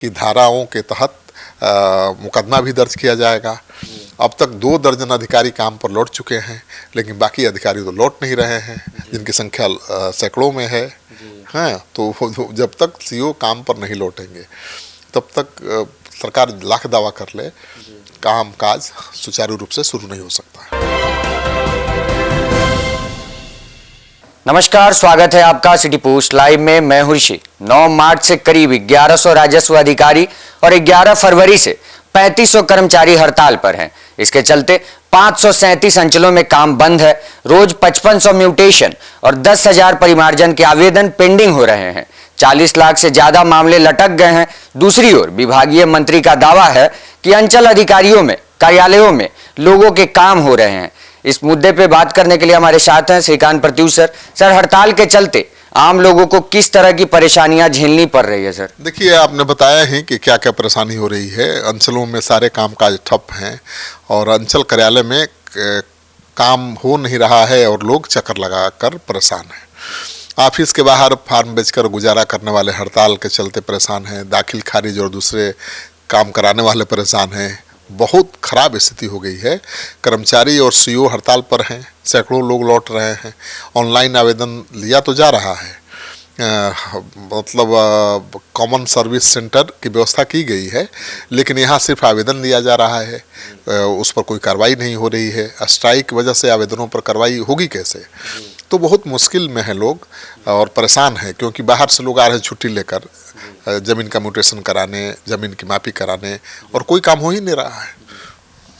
की धाराओं के तहत मुकदमा भी दर्ज किया जाएगा। अब तक 2 दर्जन अधिकारी काम पर लौट चुके हैं, लेकिन बाकी अधिकारी तो लौट नहीं रहे हैं, जिनकी संख्या सैकड़ों में है। हाँ, तो जब तक सीओ काम पर नहीं लौटेंगे तब तक सरकार लाख दावा कर ले, काम काज सुचारू रूप से शुरू नहीं हो सकता। नमस्कार, स्वागत है आपका सिटी पोस्ट लाइव में। मैं हूं ऋषि। 9 मार्च से करीब 1100 राजस्व अधिकारी और 11 फरवरी से 3500 कर्मचारी हड़ताल पर हैं। इसके चलते 537 अंचलों में काम बंद है। रोज 5500 म्यूटेशन और 10,000 परिमार्जन के आवेदन पेंडिंग हो रहे हैं। 40 लाख से ज्यादा मामले लटक गए हैं। दूसरी ओर विभागीय मंत्री का दावा है कि अंचल अधिकारियों में, कार्यालयों में लोगों के काम हो रहे हैं। इस मुद्दे पे बात करने के लिए हमारे साथ हैं श्रीकांत प्रत्यूष सर। सर, हड़ताल के चलते आम लोगों को किस तरह की परेशानियां झेलनी पड़ रही है? सर देखिए, आपने बताया ही कि क्या क्या परेशानी हो रही है। अंचलों में सारे कामकाज ठप हैं और अंचल कार्यालय में काम हो नहीं रहा है और लोग चक्कर लगाकर परेशान हैं। ऑफिस के बाहर फार्म बेचकर गुजारा करने वाले हड़ताल के चलते परेशान हैं। दाखिल खारिज और दूसरे काम कराने वाले परेशान हैं। बहुत खराब स्थिति हो गई है। कर्मचारी और सीओ हड़ताल पर हैं, सैकड़ों लोग लौट रहे हैं। ऑनलाइन आवेदन लिया तो जा रहा है, मतलब कॉमन सर्विस सेंटर की व्यवस्था की गई है, लेकिन यहाँ सिर्फ आवेदन लिया जा रहा है, उस पर कोई कार्रवाई नहीं हो रही है। स्ट्राइक की वजह से आवेदनों पर कार्रवाई होगी कैसे? तो बहुत मुश्किल में है लोग और परेशान हैं, क्योंकि बाहर से लोग आ रहे हैं छुट्टी लेकर ज़मीन का म्यूटेशन कराने, ज़मीन की मापी कराने, और कोई काम हो ही नहीं रहा है।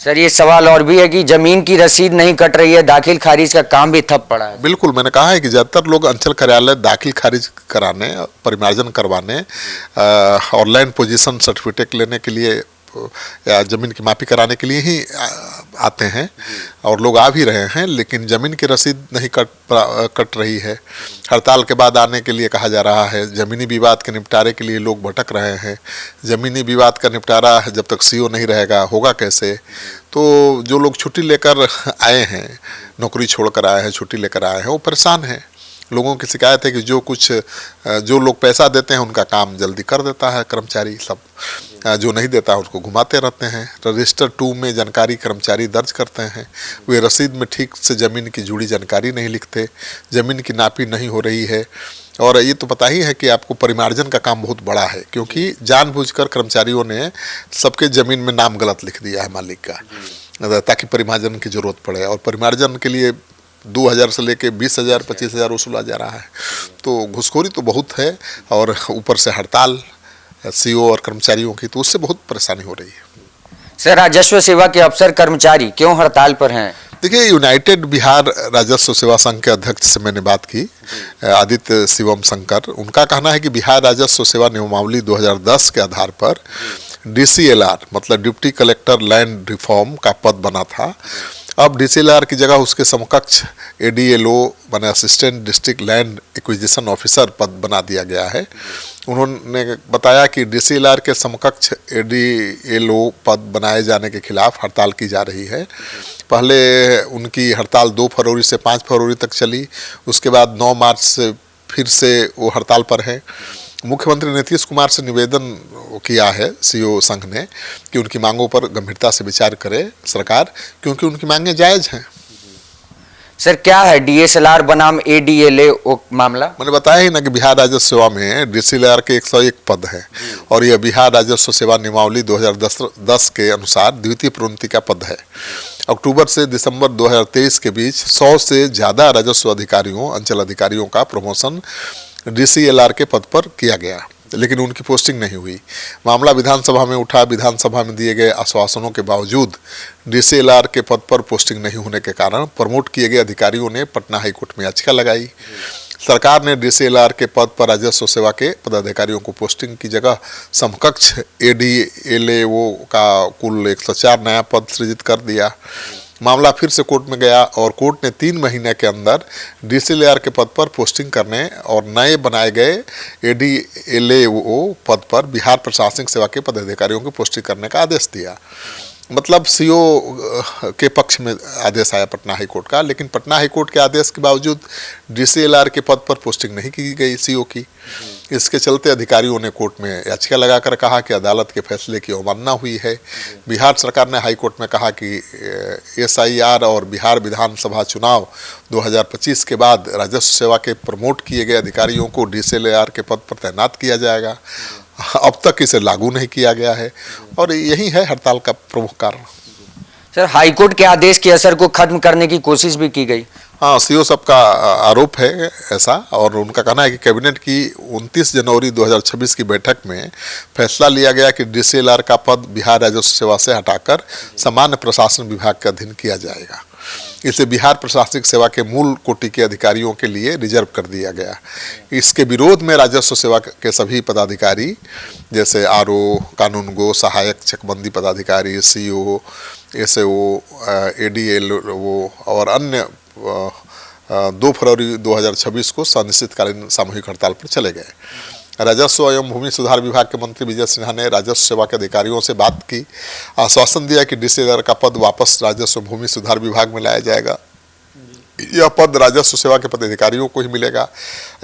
सर, ये सवाल और भी है कि जमीन की रसीद नहीं कट रही है, दाखिल खारिज का काम भी ठप पड़ा है। बिल्कुल, मैंने कहा है कि ज़्यादातर लोग अंचल कार्यालय दाखिल खारिज कराने, परिमार्जन करवाने, ऑनलाइन पोजीशन सर्टिफिकेट लेने के लिए या ज़मीन की मापी कराने के लिए ही आते हैं, और लोग आ भी रहे हैं, लेकिन ज़मीन की रसीद नहीं कट रही है। हड़ताल के बाद आने के लिए कहा जा रहा है। ज़मीनी विवाद के निपटारे के लिए लोग भटक रहे हैं। ज़मीनी विवाद का निपटारा जब तक सीओ नहीं रहेगा होगा कैसे? तो जो लोग छुट्टी लेकर आए हैं, नौकरी छोड़कर आए हैं, छुट्टी लेकर आए हैं, वो परेशान हैं। लोगों की शिकायत है कि जो लोग पैसा देते हैं उनका काम जल्दी कर देता है कर्मचारी, सब जो नहीं देता है उसको घुमाते रहते हैं। रजिस्टर 2 में जानकारी कर्मचारी दर्ज करते हैं, वे रसीद में ठीक से ज़मीन की जुड़ी जानकारी नहीं लिखते, ज़मीन की नापी नहीं हो रही है। और ये तो पता ही है कि आपको परिमार्जन का काम बहुत बड़ा है, क्योंकि जानबूझकर कर्मचारियों ने सबके ज़मीन में नाम गलत लिख दिया है मालिक का, ताकि परिमार्जन की ज़रूरत पड़े। और परिमार्जन के लिए 2000 से लेके 20,000 25,000 वसूला जा रहा है। तो घुसखोरी तो बहुत है, और ऊपर से हड़ताल सीओ और कर्मचारियों की, तो उससे बहुत परेशानी हो रही है। सर, राजस्व सेवा के अफसर कर्मचारी क्यों हड़ताल पर हैं? देखिए, यूनाइटेड बिहार राजस्व सेवा संघ के अध्यक्ष से मैंने बात की, आदित्य शिवम शंकर। उनका कहना है कि बिहार राजस्व सेवा नियमावली 2010 के आधार पर DCLR मतलब डिप्टी कलेक्टर लैंड रिफॉर्म का पद बना था। अब DCLR की जगह उसके समकक्ष ADLO माने assistant district land acquisition officer पद बना दिया गया है। उन्होंने बताया कि DCLR के समकक्ष ADLO पद बनाए जाने के खिलाफ हड़ताल की जा रही है। पहले उनकी हड़ताल 2 फरवरी से 5 फरवरी तक चली, उसके बाद 9 मार्च से फिर से वो हड़ताल पर है। मुख्यमंत्री नीतीश कुमार से निवेदन किया है सीओ संघ ने कि उनकी मांगों पर गंभीरता से विचार करे सरकार, क्योंकि उनकी मांगें जायज़ हैं। सर, क्या है DSLR बनाम ADLO मामला? मैंने बताया ही ना कि बिहार राजस्व सेवा में DCLR के 101 पद हैं, और यह बिहार राजस्व सेवा नियमावली 2010 के अनुसार द्वितीय प्रोन्नति का पद है। अक्टूबर से दिसंबर 2023 के बीच 100 से ज़्यादा राजस्व अधिकारियों, अंचल अधिकारियों का प्रमोशन DCLR के पद पर किया गया, लेकिन उनकी पोस्टिंग नहीं हुई। मामला विधानसभा में उठा। विधानसभा में दिए गए आश्वासनों के बावजूद DCLR के पद पर पोस्टिंग नहीं होने के कारण प्रमोट किए गए अधिकारियों ने पटना हाईकोर्ट में याचिका लगाई। सरकार ने DCLR के पद पर राजस्व सेवा के पदाधिकारियों को पोस्टिंग की जगह समकक्ष ADLO का कुल 104 नया पद सृजित कर दिया। मामला फिर से कोर्ट में गया, और कोर्ट ने 3 महीने के अंदर DCLR के पद पर पोस्टिंग करने और नए बनाए गए ADLO पद पर बिहार प्रशासनिक सेवा के पदाधिकारियों की पोस्टिंग करने का आदेश दिया। मतलब सीओ के पक्ष में आदेश आया पटना हाई कोर्ट का, लेकिन पटना हाई कोर्ट के आदेश के बावजूद डीसीएलआर के पद पर पोस्टिंग नहीं की गई सीओ की। इसके चलते अधिकारियों ने कोर्ट में याचिका लगाकर कहा कि अदालत के फैसले की अवमानना हुई है। बिहार सरकार ने हाई कोर्ट में कहा कि एसआईआर और बिहार विधानसभा चुनाव 2025 के बाद राजस्व सेवा के प्रमोट किए गए अधिकारियों को डीसीएलआर के पद पर तैनात किया जाएगा। अब तक इसे लागू नहीं किया गया है और यही है हड़ताल का प्रमुख कारण। सर, हाईकोर्ट के आदेश के असर को खत्म करने की कोशिश भी की गई। हाँ, सीओ साहब का आरोप है ऐसा, और उनका कहना है कि कैबिनेट की 29 जनवरी 2026 की बैठक में फैसला लिया गया कि डीसीएलआर का पद बिहार राजस्व सेवा से हटाकर सामान्य प्रशासन विभाग के अधीन किया जाएगा। इसे बिहार प्रशासनिक सेवा के मूल कोटि के अधिकारियों के लिए रिजर्व कर दिया गया। इसके विरोध में राजस्व सेवा के सभी पदाधिकारी जैसे आरओ, कानूनगो, सहायक चकबंदी पदाधिकारी, सीओ, एसओ, एडीएलओ और अन्य 2 फरवरी 2026 को अनिश्चितकालीन सामूहिक हड़ताल पर चले गए। राजस्व एवं भूमि सुधार विभाग के मंत्री विजय सिन्हा ने राजस्व सेवा के अधिकारियों से बात की, आश्वासन दिया कि डीसीएलआर का पद वापस राजस्व भूमि सुधार विभाग में लाया जाएगा। यह पद राजस्व सेवा के पदाधिकारियों को ही मिलेगा।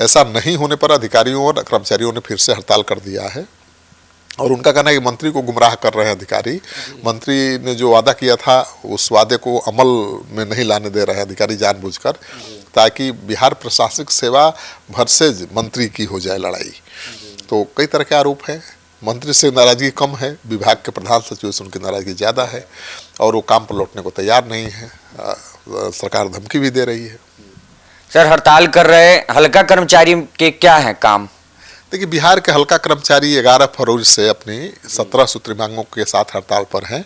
ऐसा नहीं होने पर अधिकारियों और कर्मचारियों ने फिर से हड़ताल कर दिया है और उनका कहना है कि मंत्री को गुमराह कर रहे हैं अधिकारी। मंत्री ने जो वादा किया था उस वादे को अमल में नहीं लाने दे रहे हैं अधिकारी जानबूझकर, ताकि बिहार प्रशासनिक सेवा वर्सेज मंत्री की हो जाए लड़ाई। तो कई तरह के आरोप हैं। मंत्री से नाराजगी कम है, विभाग के प्रधान सचिव से उनकी नाराजगी ज़्यादा है और वो काम पर लौटने को तैयार नहीं है। सरकार धमकी भी दे रही है। सर, हड़ताल कर रहे हल्का कर्मचारी के क्या है काम? देखिए, बिहार के हल्का कर्मचारी 11 फरवरी से अपनी 17 सूत्री मांगों के साथ हड़ताल पर हैं।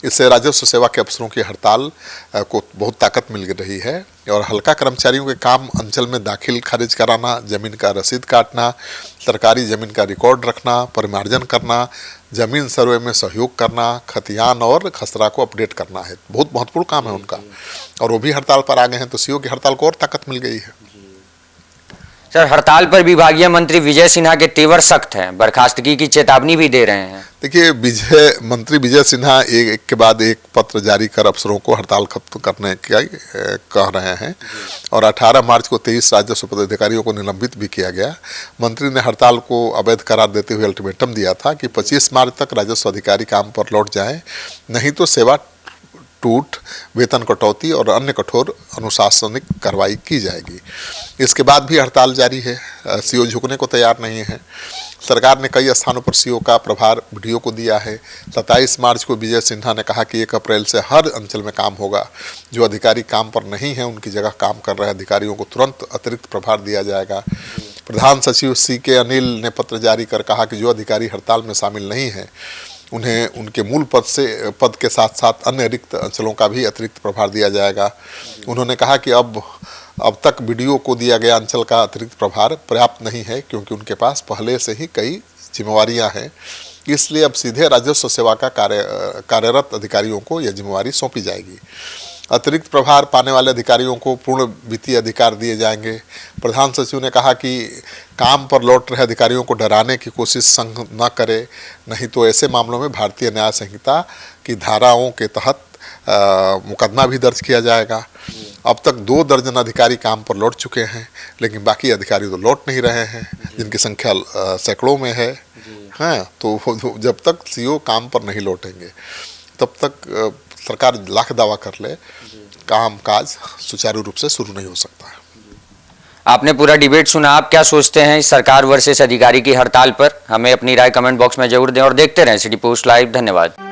इससे राजस्व सेवा के अफसरों की हड़ताल को बहुत ताकत मिल रही है और हल्का कर्मचारियों के काम अंचल में दाखिल खारिज कराना, जमीन का रसीद काटना, सरकारी जमीन का रिकॉर्ड रखना, परिमार्जन करना, जमीन सर्वे में सहयोग करना, खतियान और खसरा को अपडेट करना है। बहुत महत्वपूर्ण काम है उनका और वो भी हड़ताल पर आ गए हैं, तो सीओ की हड़ताल को और ताकत मिल गई है। सर, हड़ताल पर विभागीय मंत्री विजय सिन्हा के तेवर सख्त हैं, बर्खास्तगी की चेतावनी भी दे रहे हैं। देखिए, मंत्री विजय सिन्हा एक के बाद एक पत्र जारी कर अफसरों को हड़ताल खत्म करने का कह रहे हैं और 18 मार्च को 23 राजस्व पदाधिकारियों को निलंबित भी किया गया। मंत्री ने हड़ताल को अवैध करार देते हुए अल्टीमेटम दिया था कि 25 मार्च तक राजस्व अधिकारी काम पर लौट जाएं, नहीं तो सेवा टूट, वेतन कटौती और अन्य कठोर अनुशासनिक कार्रवाई की जाएगी। इसके बाद भी हड़ताल जारी है। सीओ झुकने को तैयार नहीं है। सरकार ने कई स्थानों पर सीओ का प्रभार वीडियो को दिया है। 27 मार्च को विजय सिन्हा ने कहा कि 1 अप्रैल से हर अंचल में काम होगा। जो अधिकारी काम पर नहीं है उनकी जगह काम कर रहे अधिकारियों को तुरंत अतिरिक्त प्रभार दिया जाएगा। प्रधान सचिव CK अनिल ने पत्र जारी कर कहा कि जो अधिकारी हड़ताल में शामिल नहीं हैं उन्हें उनके मूल पद के साथ साथ अन्य रिक्त अंचलों का भी अतिरिक्त प्रभार दिया जाएगा। उन्होंने कहा कि अब तक वीडियो को दिया गया अंचल का अतिरिक्त प्रभार पर्याप्त नहीं है, क्योंकि उनके पास पहले से ही कई जिम्मेवारियां हैं। इसलिए अब सीधे राजस्व सेवा का कार्यरत अधिकारियों को यह जिम्मेवारी सौंपी जाएगी। अतिरिक्त प्रभार पाने वाले अधिकारियों को पूर्ण वित्तीय अधिकार दिए जाएंगे। प्रधान सचिव ने कहा कि काम पर लौट रहे अधिकारियों को डराने की कोशिश संघ न करे, नहीं तो ऐसे मामलों में भारतीय न्याय संहिता की धाराओं के तहत मुकदमा भी दर्ज किया जाएगा। अब तक 2 दर्जन अधिकारी काम पर लौट चुके हैं, लेकिन बाकी अधिकारी तो लौट नहीं रहे हैं, जिनकी संख्या सैकड़ों में है। हाँ, तो जब तक सीओ काम पर नहीं लौटेंगे तब तक सरकार लाख दावा कर ले, काम काज सुचारू रूप से शुरू नहीं हो सकता है। आपने पूरा डिबेट सुना, आप क्या सोचते हैं इस सरकार वर्सेस अधिकारी की हड़ताल पर? हमें अपनी राय कमेंट बॉक्स में जरूर दें और देखते रहें सिटी पोस्ट लाइव। धन्यवाद।